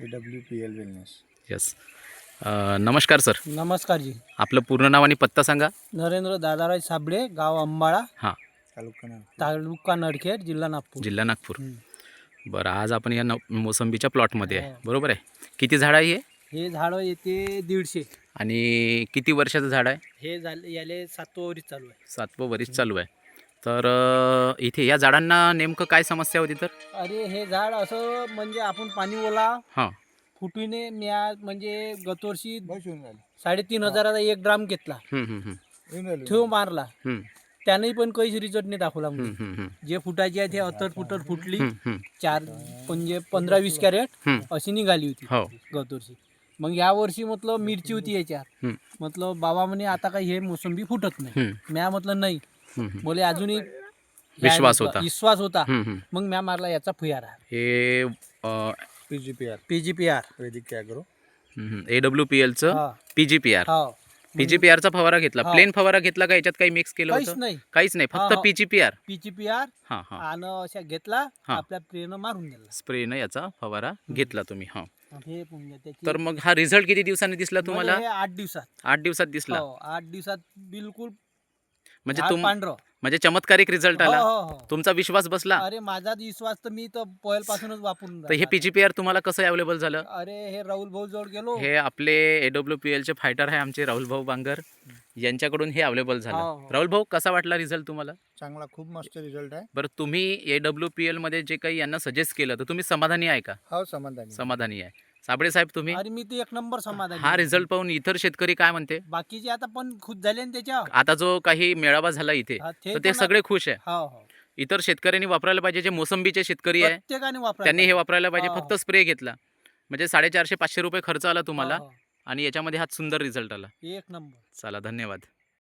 AWPL wellness. Yes. नमस्कार sir. नमस्कार जी. आपलं पूर्ण नाव आणि पत्ता सांगा. नरेंद्र दादाराज साबळे, गाव अंबाळा, हां. तालुका नडखेड, जिल्हा नागपूर. जिल्हा नागपूर. हं. बरं, आज आपण या मोसंबीच्या प्लॉटमध्ये आहे, हो. बरोबर आहे? किती झाड आहे हे? हे झाडं येते 150. आणि किती वर्षाचं झाड आहे? हे झाले याले 7 वरीस चालू आहे. 7वं वरीस चालू आहे. तर इथे या झाडांना नेमकं काय समस्या होती तर? अरे हे झाड असं म्हणजे आपण पाणी ओला हां. फुटूने म्या म्हणजे गतवर्षी बस येऊन राहिले. 3,500चा 1 ड्राम घेतला, हं हं हं येऊन राहिले. ठेव मारला, हं त्यानेही पण काहीच रिझल्ट नाही दाखवला. हं म्हणजे हं हं जे फुटायचे आहे ते अतट फुटत फुटली. हं हं. 4 म्हणजे 15-20 कॅरेट हं. अशी निघाली होती हो. गतवर्षी. मग या वर्षी म्हटलं मिरची होती याच्यात, हं म्हटलं बाबा म्हणे आता काही हे मोसंबी फुटत नाही. हं म्या म्हटलं नाही, हं हं. बोले अजूनही विश्वास होता. विश्वास होता. हं हं. मग म्या मारला याचा फुयारा हे PGPR PGPR. वैदिक ॲग्रो. AWPLचं हा PGPR. हा PGPRचा फवारा घेतला. हा. प्लेन फवारा घेतला का? याच्यात काही मिक्स केलं काहीच होतं? नाही. काहीच नाही, फक्त हा, हा. PGPR. PGPR हां हां. आणि अशा घेतला, हा. आपल्या प्रेनं मारून दिला. स्प्रेनं याचा फवारा घेतला तुम्ही. हां. हे पुण्य त्याची. तर मग हा रिझल्ट किती दिवसांनी दिसला मला तुम्हाला? हे 8 दिवसात. 8 दिवसात दिसला. हो 8 दिवसात बिलकुल म्हणजे झाड पांढरं. म्हणजे चमत्कारिक रिझल्ट हो आला. हो हो. तुमचा विश्वास बसला. अरे माझा विश्वास तर मी तर पहिल्यापासूनच वापरून तर हे राहिलो. PGPR तुम्हाला कसं अवेलेबल झालं? अरे हे राहुल भाऊ जवळ गेलो. हे आपले AWPLचे फायटर आहे आमचे राहुल भाऊ बांगर, यांच्याकडून हे अवेलेबल झालं. हो, हो. राहुल भाऊ, कसा वाटला रिझल्ट तुम्हाला? चांगला, खूप मस्त रिझल्ट आहे. बरं, तुम्ही AWPL मध्ये जे काही यांना सजेस्ट केलं, तर तुम्ही समाधानी आहे का? हो, समाधानी. समाधानी आहे. साबळे साहेब, तुम्ही अरे मी ते 1 नंबर समाधानी हा आहे. रिझल्ट पाहून इतर शेतकरी काय म्हणते? बाकीचे आता पण खुश झाले ना त्याच्यावर. आता जो काही मेळावा झाला इथे, हा, तर ते पण सगळे खुश आहे. हो हो. इतर शेतकऱ्यांनी वापरायला पाहिजे. जे मोसंबीचे शेतकरी आहे प्रत्येकाने वापरायला त्यांनी हे वापरायला पाहिजे. हा, फक्त हा. स्प्रे घेतला म्हणजे 450-500 रुपये खर्च आला तुम्हाला, हो, हो. आणि याच्यामध्ये हा सुंदर रिझल्ट आला. 1 नंबर. चला, धन्यवाद.